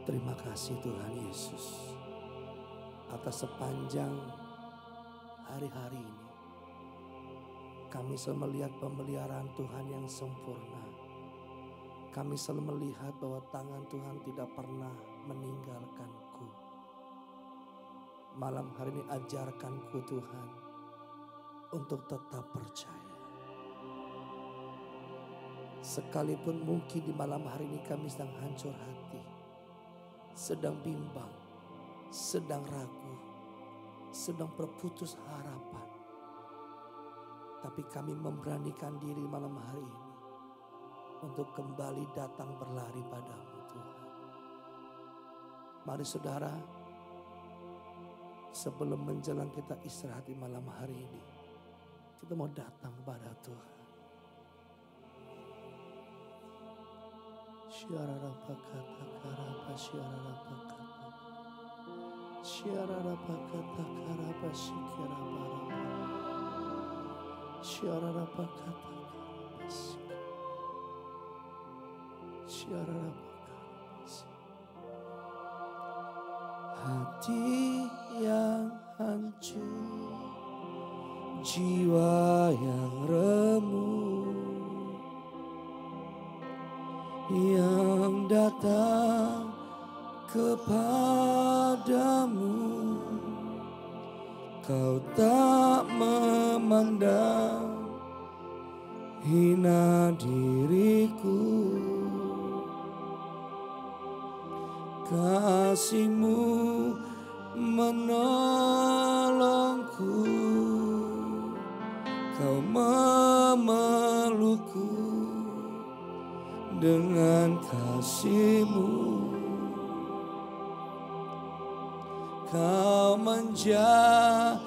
Terima kasih Tuhan Yesus atas sepanjang hari-hari ini. Kami selalu melihat pemeliharaan Tuhan yang sempurna. Kami selalu melihat bahwa tangan Tuhan tidak pernah meninggalkanku. Malam hari ini ajarkanku Tuhan untuk tetap percaya. Sekalipun mungkin di malam hari ini kami sedang hancur hati, sedang bimbang, sedang ragu, sedang berputus harapan. Tapi kami memberanikan diri malam hari ini untuk kembali datang berlari padamu Tuhan. Mari saudara, sebelum menjelang kita istirahat di malam hari ini, kita mau datang kepada Tuhan. Hati yang hancur, jiwa yang remuk, yang datang kepadamu, kau tak memandang hina diriku. Kasih-Mu menolongku, kau memelukku dengan kasih-Mu. Kau menjaga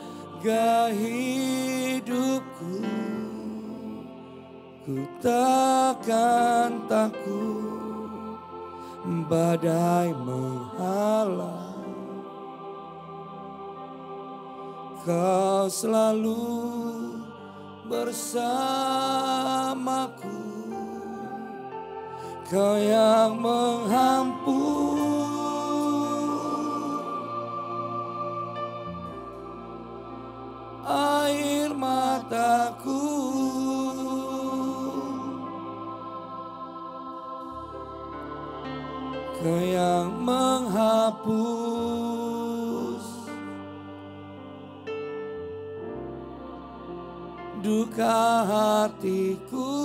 hidupku, ku takkan takut badai menghalang. Kau selalu bersamaku, Kau yang menghapus air mataku. Kau yang menghapus duka hatiku.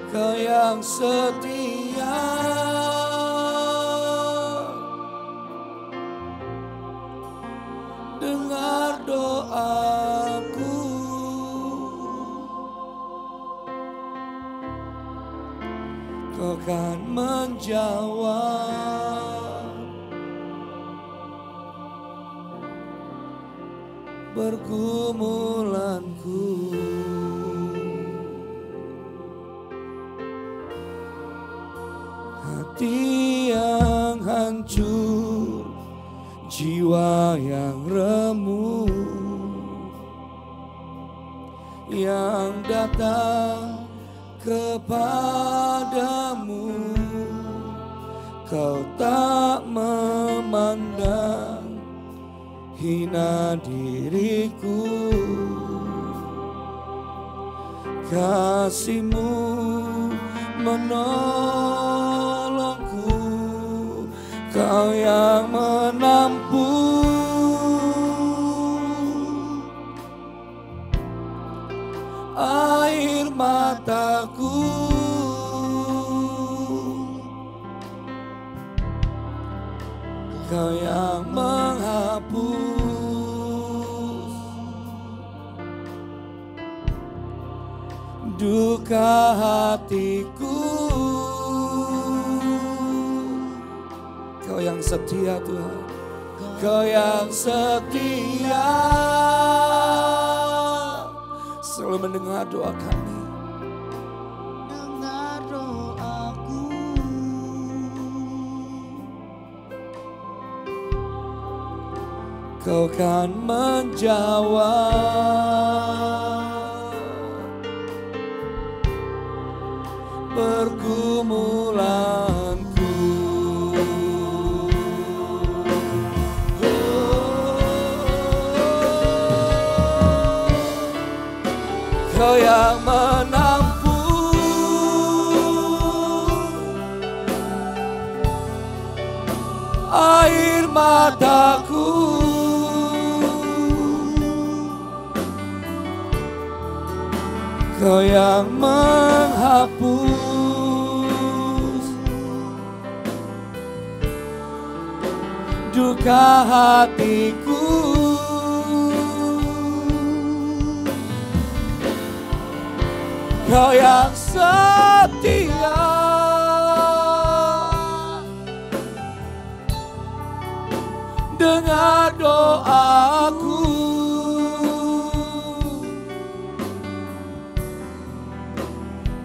Kau yang setia dengar doaku. Kau kan menjawab pergumulanku. Hati yang hancur, jiwa yang remuk, yang datang kepadamu, Kau tak memandang hina diriku. Kasih-Mu menolongku, Kau yang menampung air mataku. Kau yang menghapus duka hatiku. Kau yang setia Tuhan, Kau yang setia, selalu mendengar doa kami. Dengar doaku, Kau kan menjawab Kau yang menampung air mataku. Kau yang menghapus duka hatiku. Kau yang setia dengar doaku.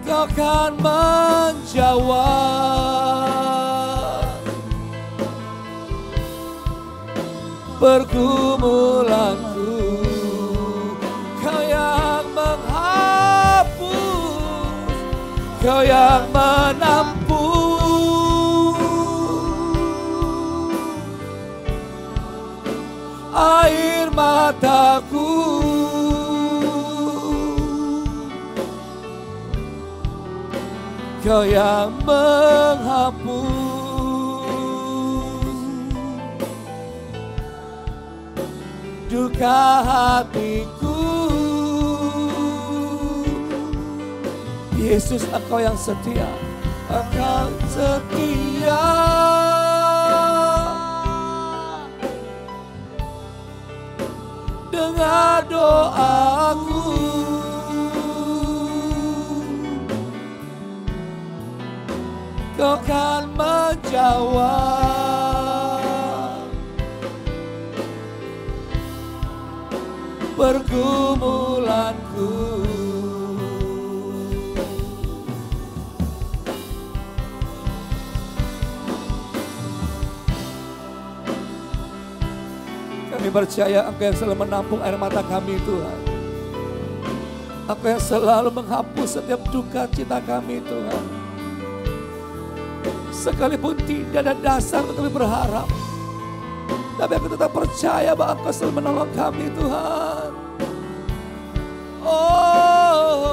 Kau kan menjawab pergumulanku. Kau yang menghapus, Kau yang menampung air mataku. Kau yang menghapus duka hatiku. Yesus, Engkau yang setia, Engkau setia dengar doaku. Kau kan menjawab pergumulanku. Kami percaya Engkau yang selalu menampung air mata kami, Tuhan. Engkau yang selalu menghapus setiap duka cita kami, Tuhan. Sekalipun tidak ada dasar untuk kami berharap, tapi aku tetap percaya bahwa Engkau selalu menolong kami, Tuhan. Oh,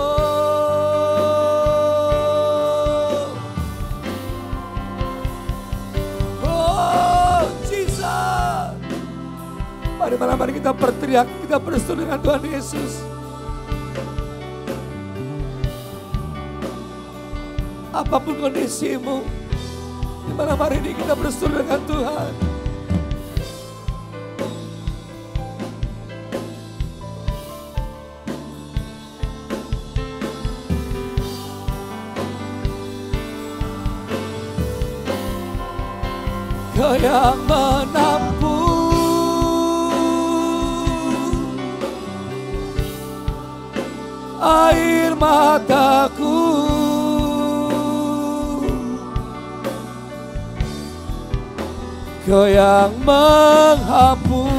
Jesus. Mari malam hari kita berteriak, kita berseru dengan Tuhan Yesus. Apapun kondisimu, di malam hari ini kita berseru dengan Tuhan. Kau yang menampung air mataku. Kau yang menghapus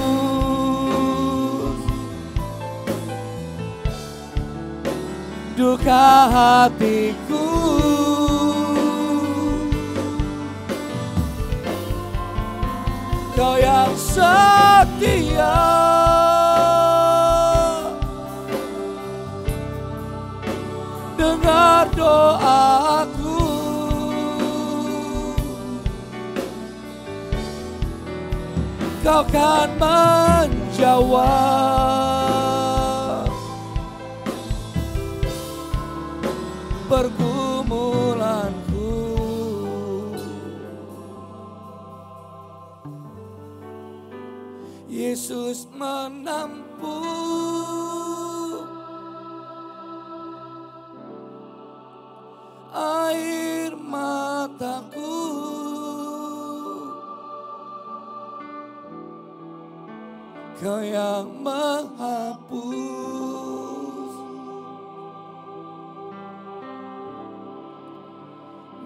duka hatiku. Kau yang setia dengar doaku. Kau kan menjawab pergumulanku. Yesus menampung air mataku. Kau yang menghapus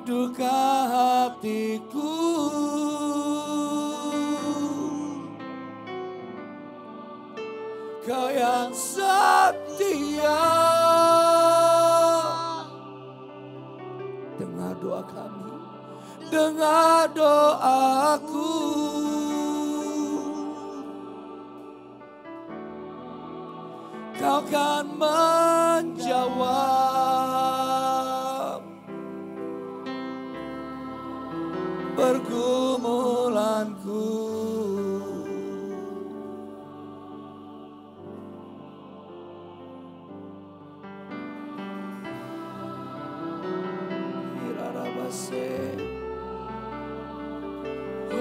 duka hatiku. Kau yang setia dengar doa kami, dengar doaku. Kau kan menjawab pergumulanku.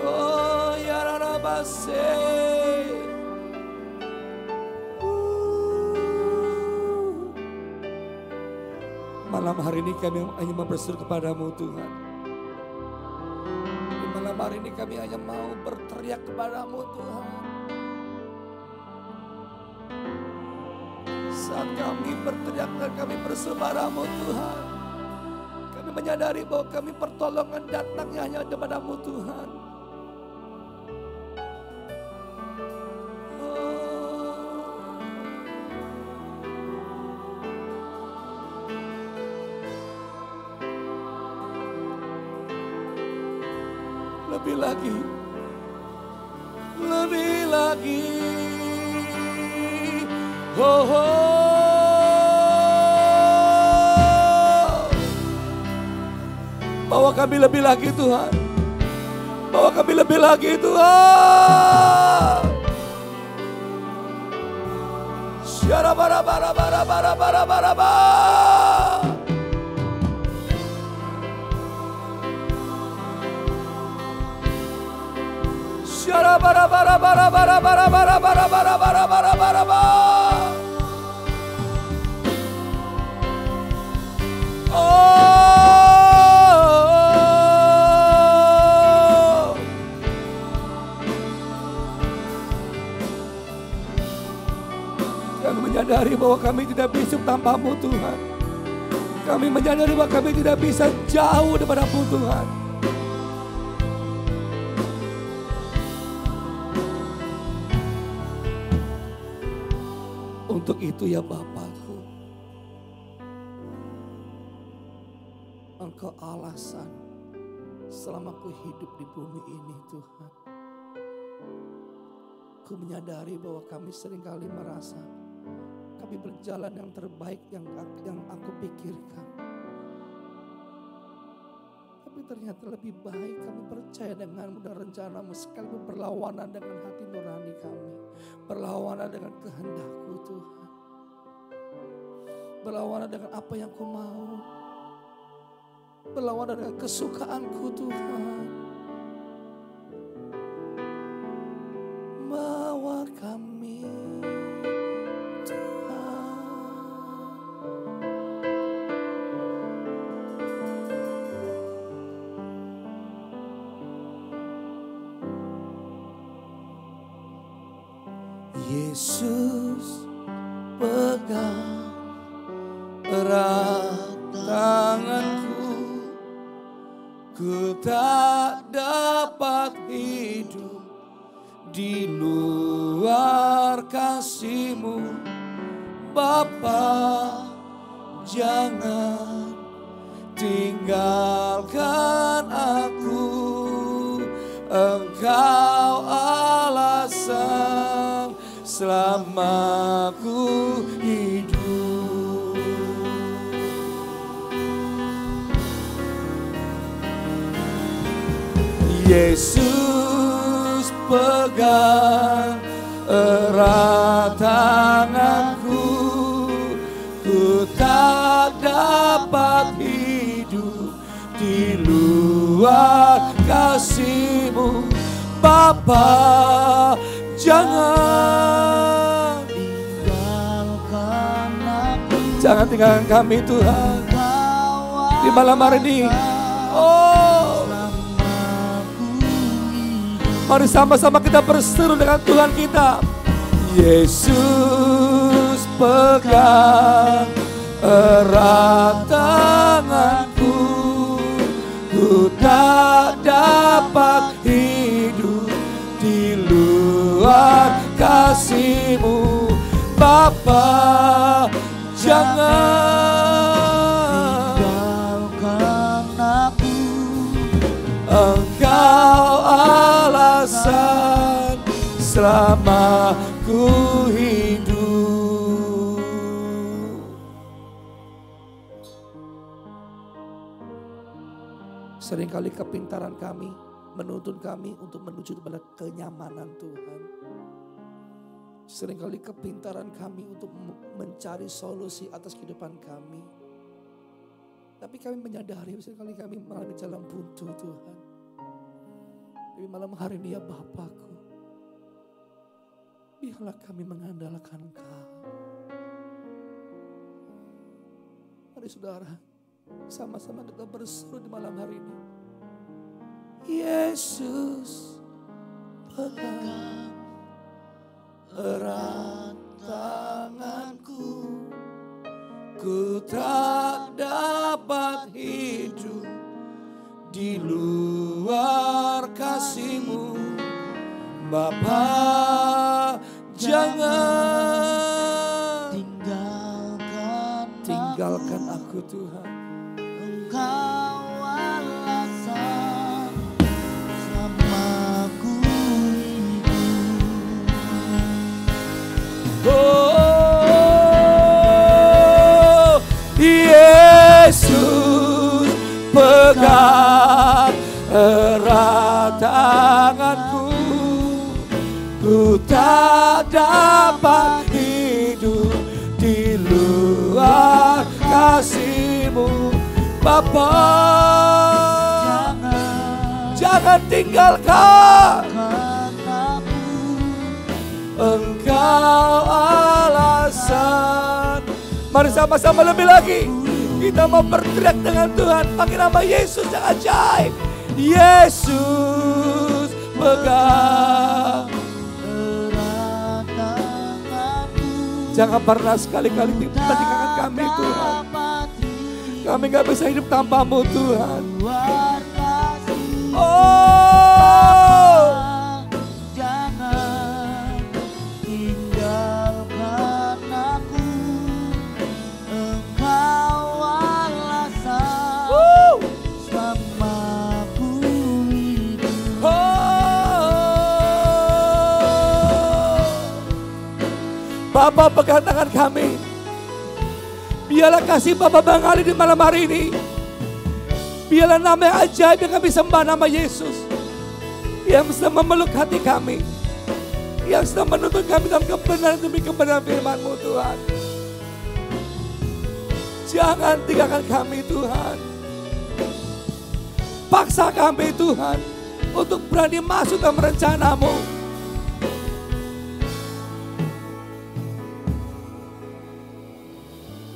Oh ya Rabase. Malam hari ini kami hanya berseru kepadamu Tuhan. Di malam hari ini kami hanya mau berteriak kepadamu Tuhan. Saat kami berteriak dan kami berseru kepadamu Tuhan, kami menyadari bahwa kami pertolongan datangnya hanya kepadamu Tuhan. Lebih lagi, lebih lagi, oh, bawa kami lebih lagi Tuhan, bawa kami lebih lagi Tuhan. Syara bara bara bara bara bara bara bara. Bara bara bara bara bara bara bara bara bara bara bara bara bara. Oh, kami menyadari bahwa kami tidak bisa tanpamu Tuhan. Kami menyadari bahwa kami tidak bisa jauh daripadamu Tuhan. Untuk itu ya Bapakku, Engkau alasan selama ku hidup di bumi ini Tuhan. Ku menyadari bahwa kami seringkali merasa kami berjalan yang terbaik yang aku pikirkan. Tapi ternyata lebih baik kami percaya denganmu dan rencanamu sekalipun berlawanan dengan hati nurani kami. Berlawanan dengan kehendakku Tuhan. Berlawanan dengan apa yang ku mau. Berlawanan dengan kesukaanku Tuhan. Mawar kami Tuhan. Yesus pegang erat tanganku, ku tak dapat hidup di luar kasih-Mu. Bapa, jangan tinggalkan aku, Engkau alasan selama ku hidup. Yesus pegang erat tanganku, ku tak dapat hidup di luar kasih-Mu. Bapa, jangan tinggalkan aku, jangan tinggalkan kami Tuhan di malam hari ini. Oh, mari sama-sama kita berseru dengan Tuhan kita. Yesus pegang erat tanganku, ku tak dapat hidup di luar kasih-Mu. Bapa, jangan tinggalkan aku, Engkau alasan selama ku hidup. Seringkali kepintaran kami menuntun kami untuk menuju kepada kenyamanan Tuhan. Seringkali kepintaran kami untuk mencari solusi atas kehidupan kami. Tapi kami menyadari seringkali kami mengalami jalan buntu Tuhan. Tapi malam hari ini ya Bapakku, biarlah kami mengandalkan Engkau. Mari saudara, sama-sama kita berseru di malam hari ini. Yesus, pegang erat tanganku, ku tak dapat hidup di luar kasih-Mu. Bapa, jangan tinggalkan aku Tuhan. Engkau alasan samaku hidup. Oh, Yesus, pegang erat tanganku, ku tak dapat hidup di luar kasih-Mu. Bapa, jangan tinggalkan aku. Engkau alasan. Mari sama-sama lebih lagi. Kita mau berteriak dengan Tuhan, pakai nama Yesus yang ajaib. Yesus, pegang Erat tanganku. Jangan pernah sekali-kali tinggalkan kami Tuhan. Kami gak bisa hidup tanpa-Mu Tuhan. Oh, jangan tinggalkan aku. Engkau alasan samaku hidup. Bapa, pegang tangan kami. Biarlah kasih Bapa mengalir di malam hari ini. Biarlah nama yang ajaib yang kami sembah, nama Yesus, yang sedang memeluk hati kami, yang sedang menuntun kami dalam kebenaran demi kebenaran firman-Mu Tuhan. Jangan tinggalkan kami Tuhan. Paksa kami Tuhan untuk berani masuk dalam rencana-Mu.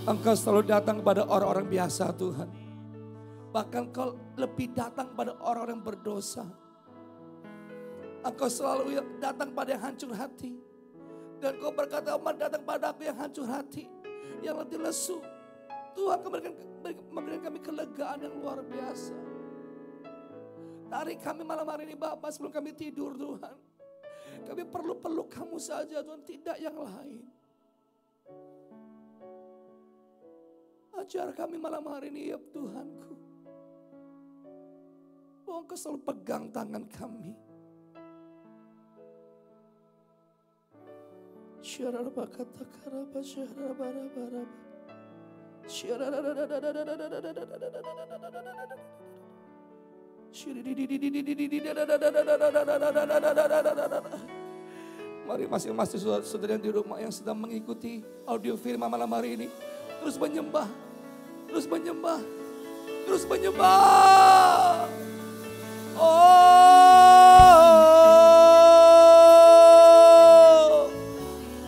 Engkau selalu datang kepada orang-orang biasa Tuhan. Bahkan Kau lebih datang pada orang-orang yang berdosa. Engkau selalu datang pada yang hancur hati. Dan Kau berkata, "Umat datang pada aku yang hancur hati, yang letih lesu." Tuhan memberikan kami kelegaan yang luar biasa. Tarik kami malam hari ini Bapa, sebelum kami tidur Tuhan. Kami perlu peluk Kamu saja Tuhan, tidak yang lain. Ajar kami malam hari ini ya Tuhanku. Bahwa Engkau selalu pegang tangan kami. Mari masing-masing saudara yang di rumah yang sedang mengikuti audio firman malam hari ini, terus menyembah. Terus menyembah. Terus menyembah. Oh.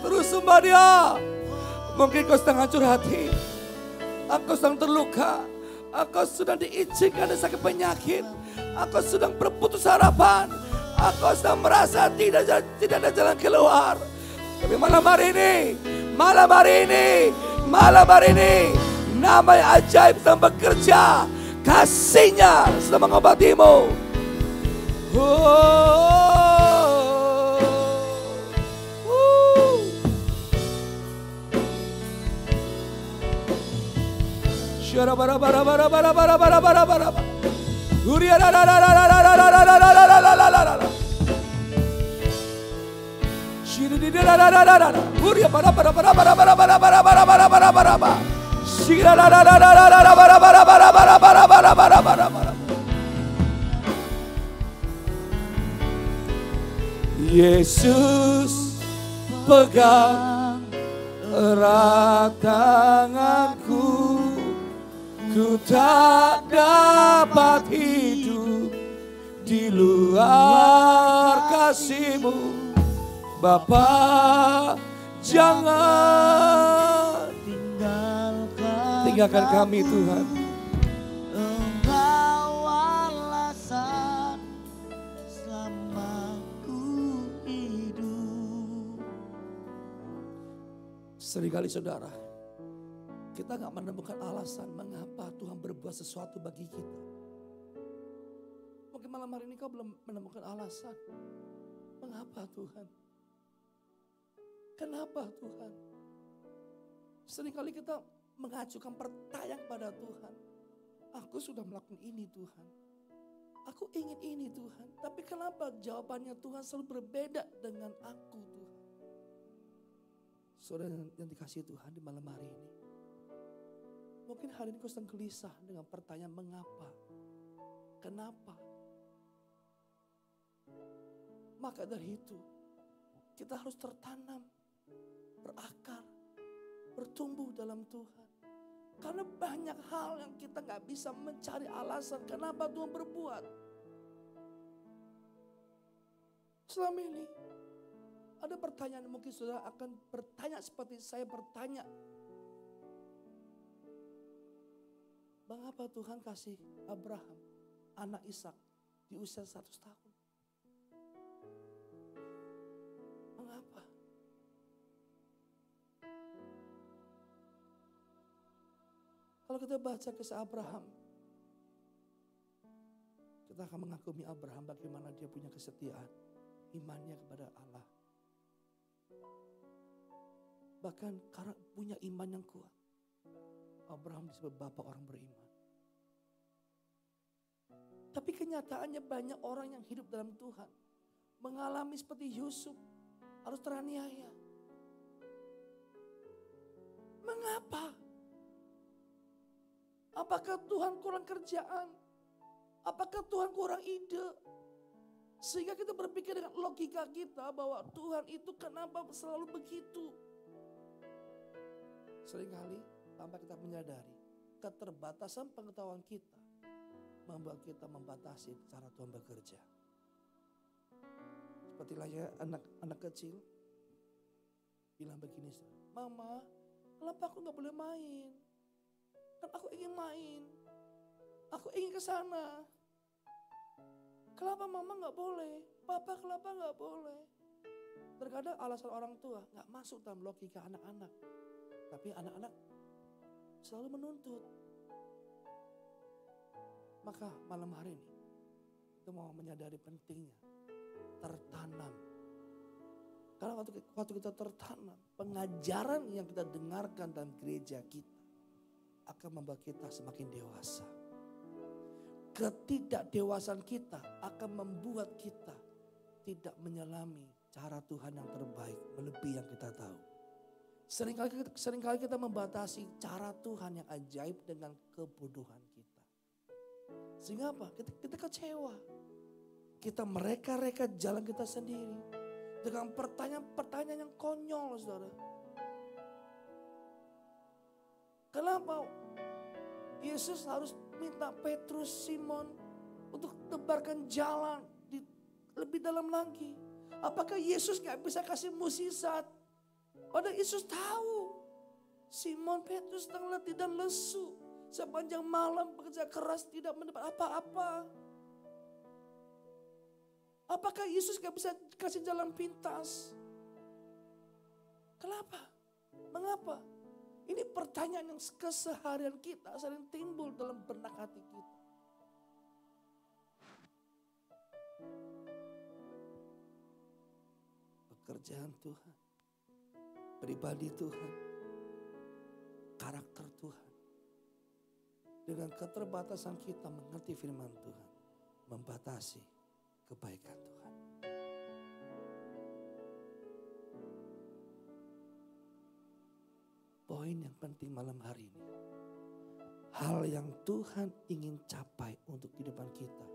Terus sembah Dia. Mungkin kau sedang hancur hati. Engkau sedang terluka. Engkau sedang diizinkan dari sakit penyakit. Engkau sedang berputus harapan. Engkau sedang merasa tidak ada jalan keluar. Tapi malam hari ini, nama yang ajaib sedang bekerja. Kasih-Nya sedang mengobatimu. Yesus pegang erat tanganku, ku tak dapat hidup di luar kasih-Mu. Bapa, jangan tinggalkan kami Tuhan. Engkau alasan selama ku hidup. Seringkali saudara, kita gak menemukan alasan mengapa Tuhan berbuat sesuatu bagi kita. Mungkin malam hari ini kau belum menemukan alasan. Mengapa Tuhan? Kenapa Tuhan? Seringkali kita mengajukan pertanyaan kepada Tuhan. Aku sudah melakukan ini Tuhan. Aku ingin ini Tuhan. Tapi kenapa jawabannya Tuhan selalu berbeda dengan aku Tuhan? Saudara yang dikasihi Tuhan di malam hari ini. Mungkin hari ini kau sedang gelisah dengan pertanyaan mengapa? Kenapa? Maka dari itu kita harus tertanam, berakar, bertumbuh dalam Tuhan. Karena banyak hal yang kita gak bisa mencari alasan kenapa Tuhan berbuat. Selama ini ada pertanyaan mungkin saudara akan bertanya seperti saya bertanya. Mengapa Tuhan kasih Abraham anak Ishak di usia 100 tahun? Mengapa? Kalau kita baca kisah Abraham, kita akan mengagumi Abraham bagaimana dia punya kesetiaan, imannya kepada Allah. Bahkan karena punya iman yang kuat, Abraham disebut bapak orang beriman. Tapi kenyataannya banyak orang yang hidup dalam Tuhan mengalami seperti Yusuf, harus teraniaya. Mengapa? Apakah Tuhan kurang kerjaan? Apakah Tuhan kurang ide? Sehingga kita berpikir dengan logika kita bahwa Tuhan itu kenapa selalu begitu. Seringkali tanpa kita menyadari keterbatasan pengetahuan kita membuat kita membatasi cara Tuhan bekerja. Seperti layaknya anak kecil bilang begini, Mama, kenapa aku gak boleh main? Kan aku ingin main, aku ingin ke sana. Kenapa Mama gak boleh? Papa kenapa gak boleh? Terkadang alasan orang tua gak masuk dalam logika anak-anak. Tapi anak-anak selalu menuntut. Maka malam hari ini kita mau menyadari pentingnya tertanam. Karena waktu kita tertanam, pengajaran yang kita dengarkan dalam gereja kita akan membuat kita semakin dewasa. Ketidakdewasaan kita akan membuat kita tidak menyelami cara Tuhan yang terbaik melebihi yang kita tahu. Seringkali kita membatasi cara Tuhan yang ajaib dengan kebodohan kita. Sehingga apa? Kita kecewa. Kita mereka-reka jalan kita sendiri. Dengan pertanyaan-pertanyaan yang konyol, saudara. Kenapa Yesus harus minta Petrus, Simon untuk tebarkan jalan lebih dalam lagi? Apakah Yesus gak bisa kasih mukjizat? Padahal Yesus tahu Simon Petrus sedang letih dan lesu. Sepanjang malam bekerja keras tidak mendapat apa-apa. Apakah Yesus gak bisa kasih jalan pintas? Kenapa? Mengapa? Ini pertanyaan yang keseharian kita sering timbul dalam benak hati kita. Pekerjaan Tuhan, pribadi Tuhan, karakter Tuhan. Dengan keterbatasan kita mengerti firman Tuhan, membatasi kebaikan Tuhan. Poin yang penting malam hari ini, hal yang Tuhan ingin capai untuk kehidupan kita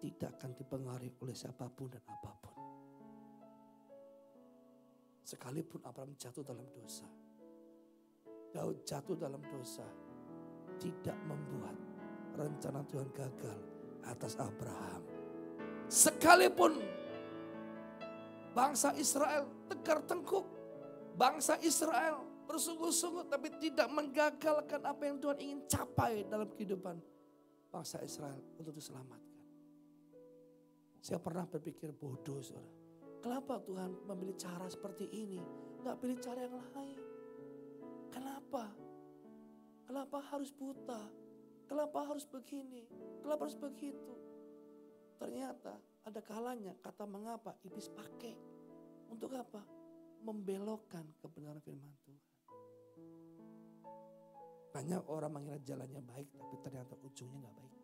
tidak akan dipengaruhi oleh siapapun dan apapun. Sekalipun Abraham jatuh dalam dosa, Daud jatuh dalam dosa, tidak membuat rencana Tuhan gagal atas Abraham. Sekalipun bangsa Israel tegar tengkuk, bangsa Israel bersungguh-sungguh tapi tidak menggagalkan apa yang Tuhan ingin capai dalam kehidupan bangsa Israel untuk diselamatkan. Saya pernah berpikir bodoh, saudara. Kenapa Tuhan memilih cara seperti ini? Gak pilih cara yang lain. Kenapa? Kenapa harus buta? Kenapa harus begini? Kenapa harus begitu? Ternyata ada kalanya kata mengapa iblis pakai. Untuk apa? Membelokkan kebenaran firman Tuhan. Banyak orang mengira jalannya baik tapi ternyata ujungnya gak baik.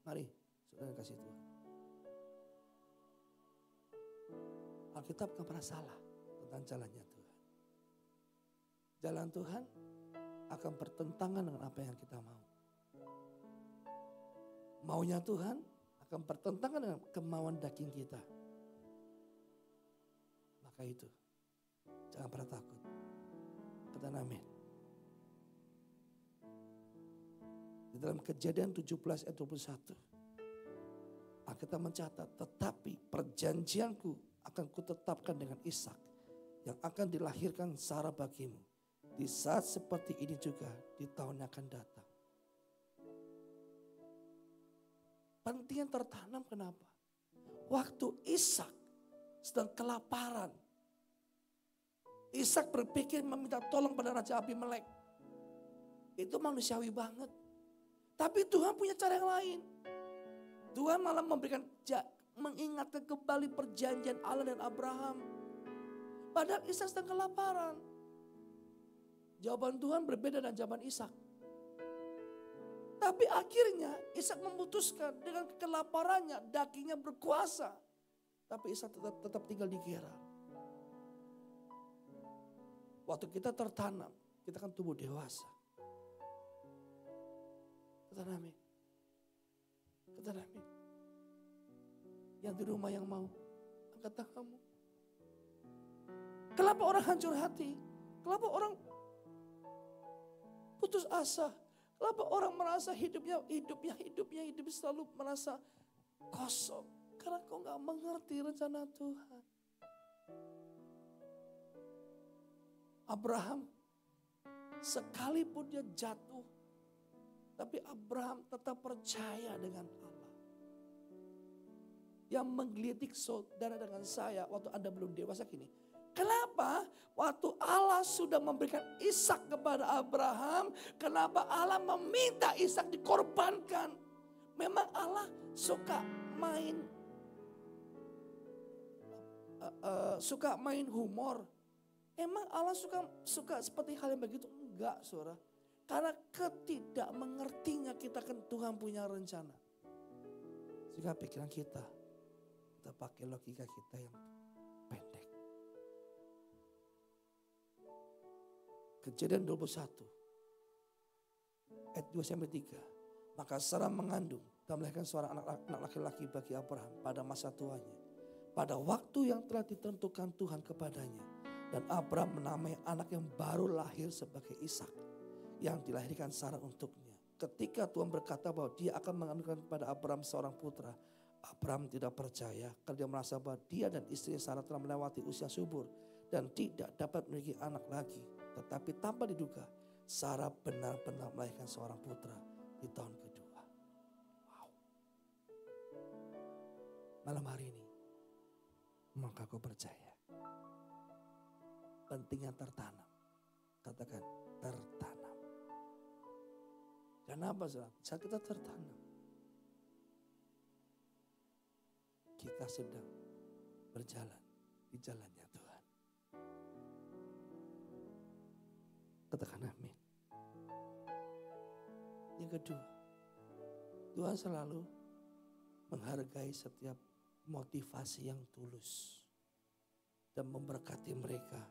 Mari saudara kasih Tuhan. Alkitab gak pernah salah tentang jalannya Tuhan. Jalan Tuhan akan bertentangan dengan apa yang kita mau. Maunya Tuhan akan bertentangan dengan kemauan daging kita. Maka itu, jangan pernah takut. Katakan amin. Di dalam Kejadian 17 ayat 21. Alkitab mencatat, tetapi perjanjianku akan kutetapkan dengan Ishak yang akan dilahirkan Sarah bagimu. Di saat seperti ini juga di tahun yang akan datang. Pentingnya tertanam kenapa? Waktu Ishak sedang kelaparan. Ishak berpikir meminta tolong pada Raja Abimelek. Itu manusiawi banget. Tapi Tuhan punya cara yang lain. Tuhan malah mengingatkan kembali perjanjian Allah dan Abraham. Padahal Ishak sedang kelaparan. Jawaban Tuhan berbeda dengan jawaban Ishak. Tapi akhirnya Ishak memutuskan dengan kelaparannya, dagingnya berkuasa. Tapi Ishak tetap tinggal di Gerar. Waktu kita tertanam, kita akan tumbuh dewasa. Katakan amin. Katakan amin. Yang di rumah yang mau, angkat tanganmu. Kenapa orang hancur hati? Kenapa orang putus asa? Kenapa orang merasa hidup selalu merasa kosong? Karena kau gak mengerti rencana Tuhan. Abraham, sekalipun dia jatuh, tapi Abraham tetap percaya dengan Allah. Yang menggelitik saudara dengan saya waktu Anda belum dewasa gini. Kenapa waktu Allah sudah memberikan Ishak kepada Abraham, kenapa Allah meminta Ishak dikorbankan? Memang Allah suka main humor. Emang Allah suka seperti hal yang begitu? Enggak, saudara. Karena ketidakmengertinya kita kan Tuhan punya rencana. Sehingga pikiran kita pakai logika kita yang pendek. Kejadian 21 ayat 2-3. Maka Sarah mengandung dan melahirkan seorang anak laki-laki bagi Abraham pada masa tuanya, pada waktu yang telah ditentukan Tuhan kepadanya. Dan Abraham menamai anak yang baru lahir sebagai Ishak yang dilahirkan Sarah untuknya. Ketika Tuhan berkata bahwa dia akan mengandungkan kepada Abraham seorang putra, Abraham tidak percaya karena dia merasa bahwa dia dan istri Sarah telah melewati usia subur dan tidak dapat memiliki anak lagi. Tetapi tanpa diduga, Sarah benar-benar melahirkan seorang putra di tahun kedua. Wow. Malam hari ini, maka kau percaya. Pentingnya tertanam. Katakan tertanam. Kenapa saudara? Saat kita tertanam, kita sedang berjalan di jalannya Tuhan. Katakan amin. Yang kedua, Tuhan selalu menghargai setiap motivasi yang tulus dan memberkati mereka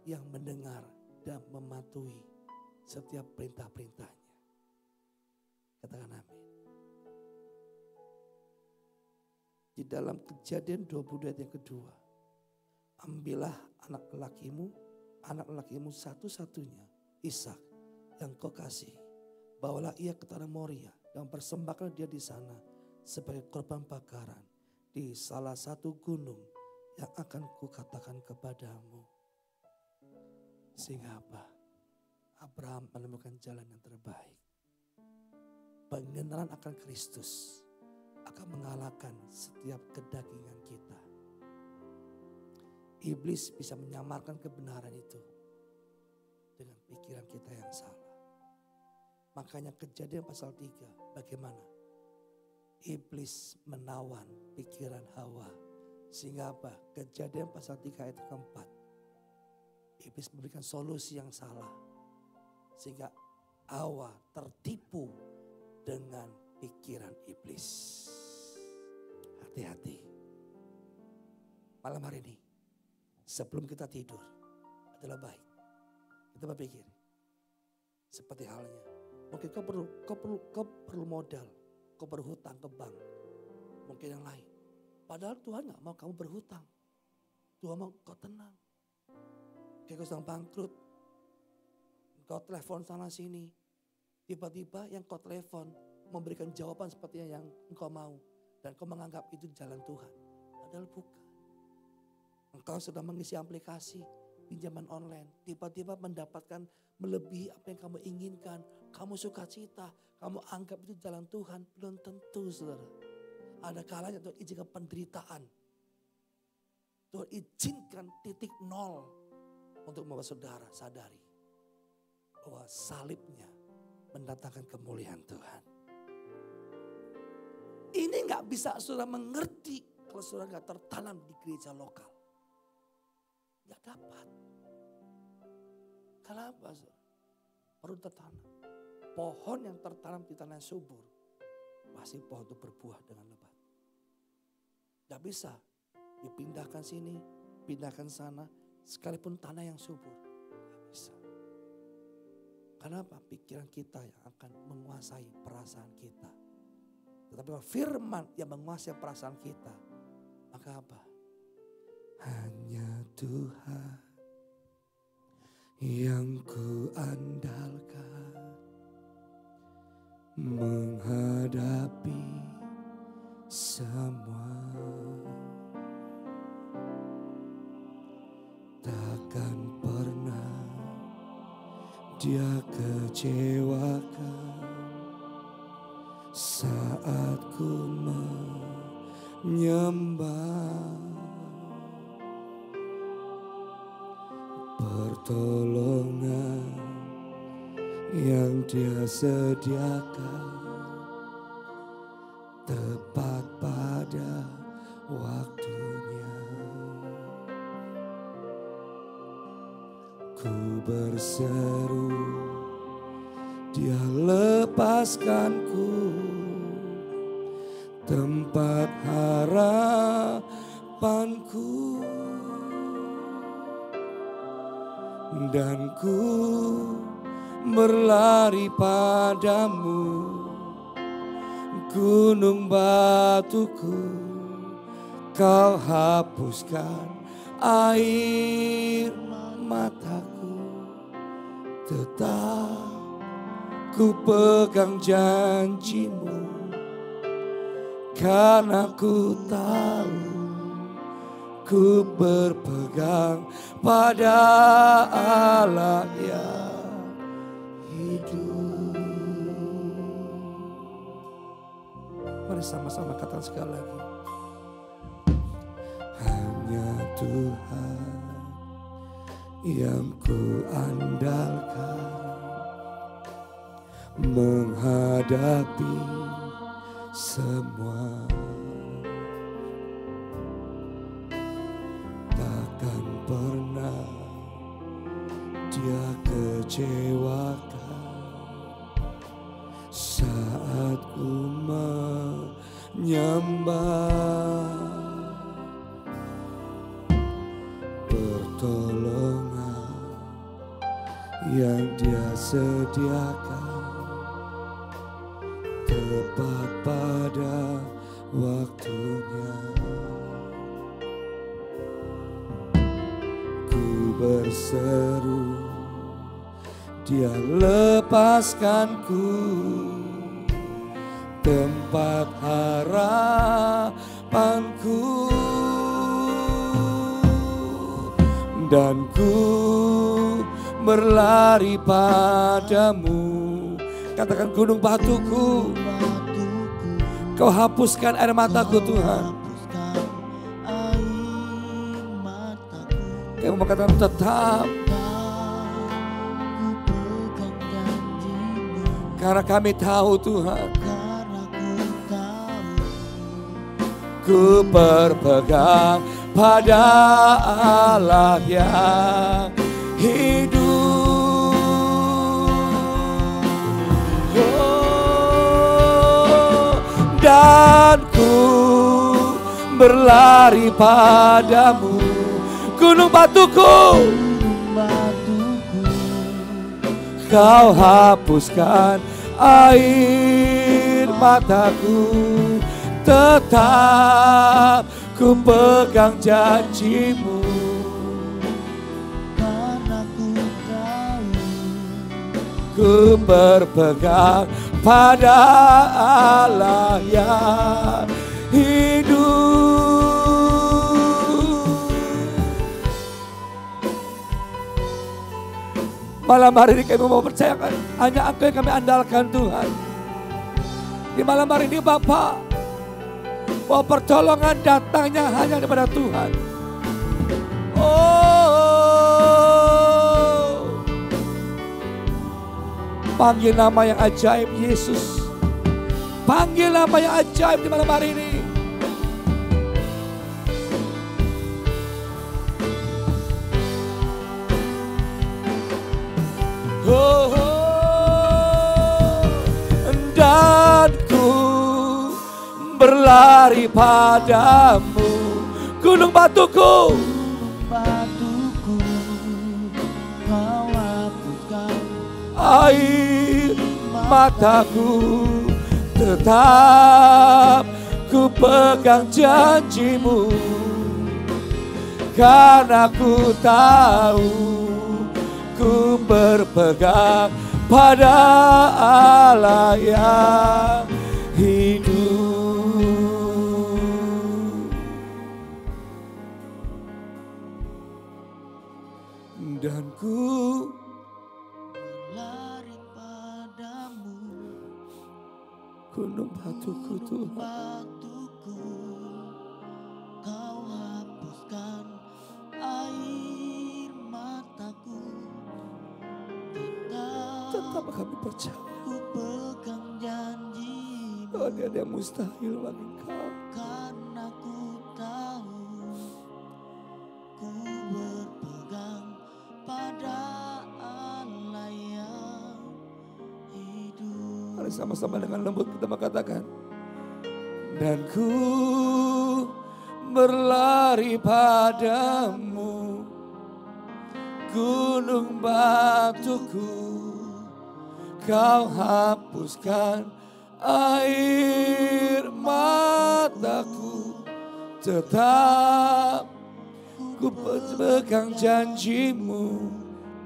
yang mendengar dan mematuhi setiap perintah-perintahnya. Katakan amin. Di dalam Kejadian 22 ayat yang kedua, ambillah anak lelakimu satu-satunya, Ishak, yang kau kasih. Bawalah ia ke tanah Moria dan persembahkan dia di sana sebagai korban bakaran di salah satu gunung yang akan kukatakan kepadamu. Sehingga apa? Abraham menemukan jalan yang terbaik. Pengenalan akan Kristus akan mengalahkan setiap kedagingan kita. Iblis bisa menyamarkan kebenaran itu dengan pikiran kita yang salah. Makanya Kejadian pasal 3, bagaimana? Iblis menawan pikiran Hawa. Sehingga apa? Kejadian pasal 3 ayat keempat. Iblis memberikan solusi yang salah. Sehingga Hawa tertipu dengan pikiran iblis. Hati-hati. Malam hari ini, sebelum kita tidur adalah baik. Kita berpikir, seperti halnya, mungkin kau perlu modal, kau berhutang ke bank, mungkin yang lain. Padahal Tuhan gak mau kamu berhutang. Tuhan mau kau tenang. Kayak kau sedang bangkrut, kau telepon sana sini, tiba-tiba yang kau telepon memberikan jawaban seperti yang engkau mau. Dan kau menganggap itu jalan Tuhan. Padahal bukan. Engkau sudah mengisi aplikasi pinjaman online. Tiba-tiba mendapatkan melebihi apa yang kamu inginkan. Kamu sukacita. Kamu anggap itu jalan Tuhan. Belum tentu, saudara. Ada kalanya Tuhan izinkan penderitaan. Tuhan izinkan titik nol. Untuk membuat saudara sadari. Bahwa salibnya mendatangkan kemuliaan Tuhan. Ini gak bisa saudara mengerti kalau saudara gak tertanam di gereja lokal. Gak dapat. Kenapa saudara? Perlu tertanam. Pohon yang tertanam di tanah yang subur. Pasti pohon itu berbuah dengan lebat. Gak bisa dipindahkan sini, pindahkan sana. Sekalipun tanah yang subur. Gak bisa. Kenapa? Pikiran kita yang akan menguasai perasaan kita. Tetapi kalau firman yang menguasai perasaan kita, maka apa? Hanya Tuhan yang ku andalkan menghadapi semua. Takkan pernah Dia kecewakan saat ku menyembah. Pertolongan yang Dia sediakan tepat pada waktunya. Ku berseru, Dia lepaskanku tempat harapanku. Dan ku berlari padamu, gunung batuku, kau hapuskan air mataku. Tetap ku pegang janjimu, karena ku tahu ku berpegang pada Allah yang hidup. Mari sama-sama katakan sekali lagi. Hanya Tuhan yang ku andalkan menghadapi semua. Takkan pernah Dia kecewakan saat ku menyembah. Pertolongan yang Dia sediakan tepat pada waktunya. berseru, Dia lepaskanku, tempat harapanku, dan ku berlari padamu. Katakan, gunung batuku, Kau hapuskan air mataku Tuhan. Kau mengatakan tetap, karena kami tahu Tuhan, ku berpegang pada Allah yang hidup. Oh, dan ku berlari padamu, gunung batuku, Kau hapuskan air mataku, tetap ku pegang janji-Mu, karena ku tahu ku berpegang pada Allah yang hidup. Malam hari ini kami mau percayakan, hanya Engkau yang kami andalkan Tuhan. Di malam hari ini Bapa, bahwa pertolongan datangnya hanya daripada Tuhan. Oh, panggil nama yang ajaib Yesus. Panggil nama yang ajaib di malam hari ini. Oh, dan ku berlari padamu, gunung batuku, Kau hapuskan air mataku, tetap ku pegang janji-Mu, karena ku tahu ku berpegang pada Allah yang hidup. Dan ku lari padamu, gunung batuku Tuhan, batuku, Kau hapuskan air mataku, tetap kami percaya. ku pegang janji-Mu, Oh, tidak ada yang mustahil bagi Kau. karena ku tahu ku berpegang pada Allah yang hidup. Mari sama-sama dengan lembut kita mengatakan, dan ku berlari padamu, gunung batuku, Kau hapuskan air mataku, tetap ku pegang janji-Mu,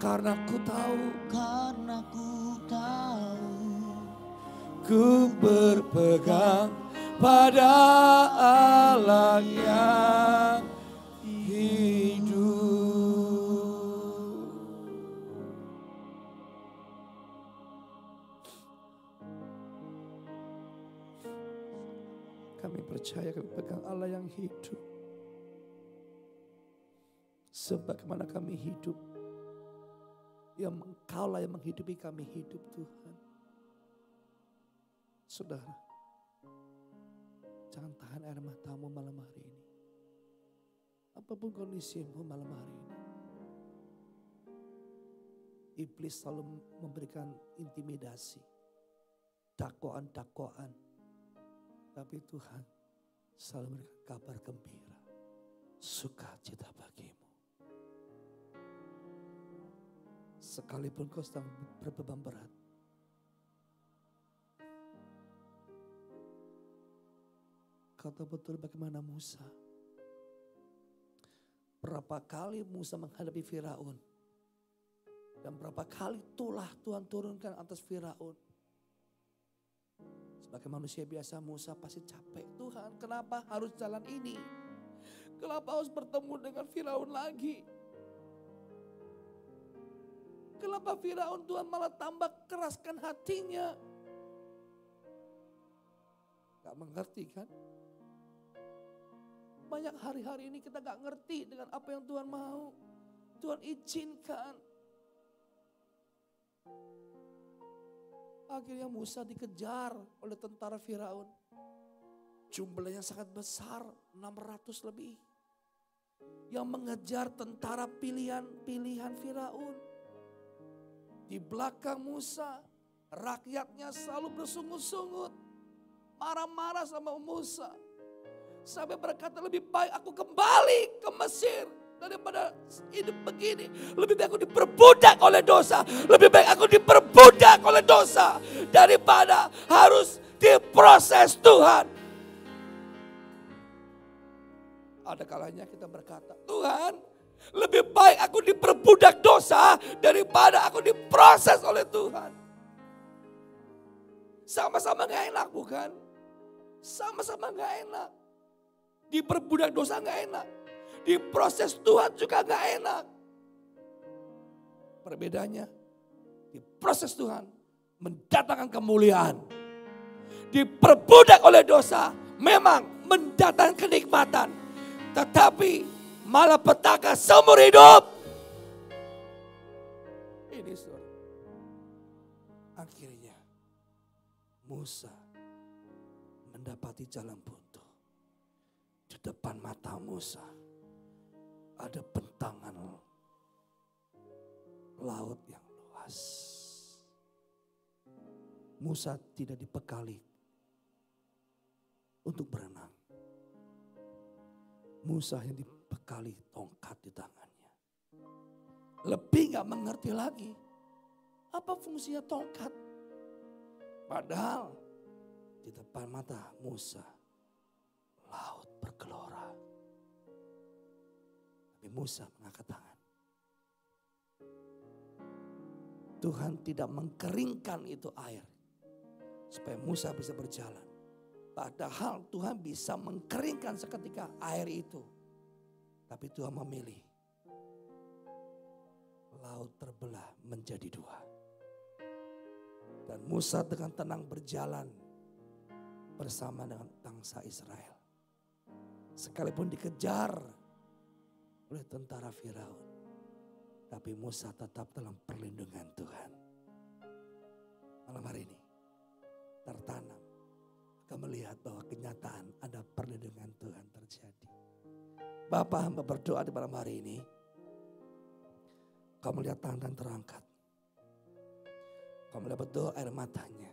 karena ku tahu ku berpegang pada Allah yang hidup. Kami percaya kami pegang Allah yang hidup. Sebagaimana kami hidup, yang Engkaulah yang menghidupi kami hidup Tuhan. Saudara, jangan tahan air matamu malam hari ini. Apapun kondisimu malam hari ini. Iblis selalu memberikan intimidasi, dakwaan-dakwaan. Tapi Tuhan selalu memberikan kabar gembira, sukacita bagimu. Sekalipun kau sedang berbeban berat, kau tahu betul bagaimana Musa Berapa kali Musa menghadapi Firaun. Dan berapa kali tulah Tuhan turunkan atas Firaun. Sebagai manusia biasa Musa pasti capek. Tuhan, kenapa harus jalan ini? Kenapa harus bertemu dengan Firaun lagi? Kenapa Firaun Tuhan malah tambah keraskan hatinya? Gak mengerti kan? Banyak hari-hari ini kita gak ngerti dengan apa yang Tuhan mau. Tuhan izinkan. Akhirnya Musa dikejar oleh tentara Firaun. Jumlahnya sangat besar, 600 lebih. Yang mengejar tentara pilihan Firaun. Di belakang Musa, rakyatnya selalu bersungut-sungut. Marah-marah sama Musa. Sampai berkata, lebih baik aku kembali ke Mesir daripada hidup begini. Lebih baik aku diperbudak oleh dosa. Lebih baik aku diperbudak oleh dosa daripada harus diproses Tuhan. Ada kalanya kita berkata, Tuhan, lebih baik aku diperbudak dosa daripada aku diproses oleh Tuhan. Sama-sama gak enak bukan? Sama-sama gak enak. Diperbudak dosa gak enak. Diproses Tuhan juga gak enak. Perbedaannya, diproses Tuhan mendatangkan kemuliaan. Diperbudak oleh dosa memang mendatangkan kenikmatan. Tetapi malapetaka seumur hidup. Ini saudara. Akhirnya Musa mendapati jalan buntu. Di depan mata Musa ada bentangan laut yang luas. Musa tidak dibekali untuk berenang. Musa yang dibekali tongkat di tangannya. Lebih gak mengerti lagi apa fungsinya tongkat. Padahal di depan mata Musa laut bergelora. Tapi Musa mengangkat tangan. Tuhan tidak mengkeringkan itu air supaya Musa bisa berjalan. Padahal Tuhan bisa mengkeringkan seketika air itu. Tapi Tuhan memilih laut terbelah menjadi dua. Dan Musa dengan tenang berjalan bersama dengan bangsa Israel. Sekalipun dikejar oleh tentara Firaun. Tapi Musa tetap dalam perlindungan Tuhan. Malam hari ini tertanam. Kita melihat bahwa kenyataan ada perlindungan Tuhan terjadi. Bapa, hamba berdoa di malam hari ini. Kau melihat tangan terangkat. Kau melihat betul air matanya.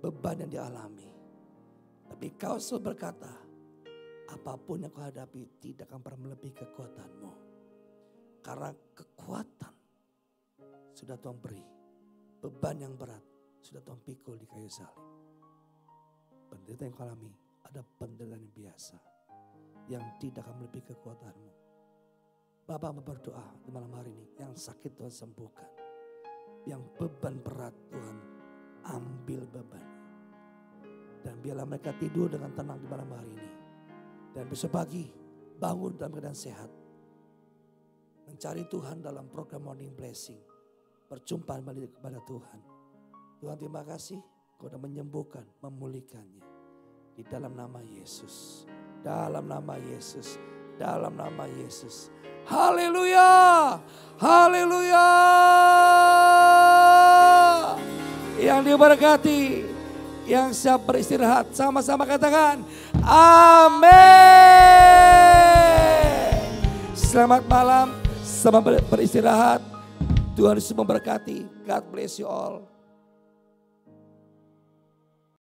Beban yang dialami. Tapi kau selalu berkata, apapun yang kau hadapi tidak akan pernah melebihi kekuatanmu. Karena kekuatan sudah Tuhan beri. Beban yang berat sudah Tuhan pikul di kayu salib. Penderitaan yang kau alami ada penderitaan yang biasa. Yang tidak akan melebihi kekuatanmu. Bapak berdoa di malam hari ini. Yang sakit Tuhan sembuhkan. Yang beban berat Tuhan ambil beban. Dan biarlah mereka tidur dengan tenang di malam hari ini. Dan besok pagi bangun dalam keadaan sehat. Mencari Tuhan dalam program Morning Blessing. Perjumpaan balik kepada Tuhan. Tuhan terima kasih. Kau sudah menyembuhkan, memulihkannya. Di dalam nama Yesus. Dalam nama Yesus. Dalam nama Yesus. Haleluya. Haleluya. Yang diberkati. Yang siap beristirahat. Sama-sama katakan. Amin. Selamat malam. Selamat beristirahat. Tuhan Yesus memberkati. God bless you all.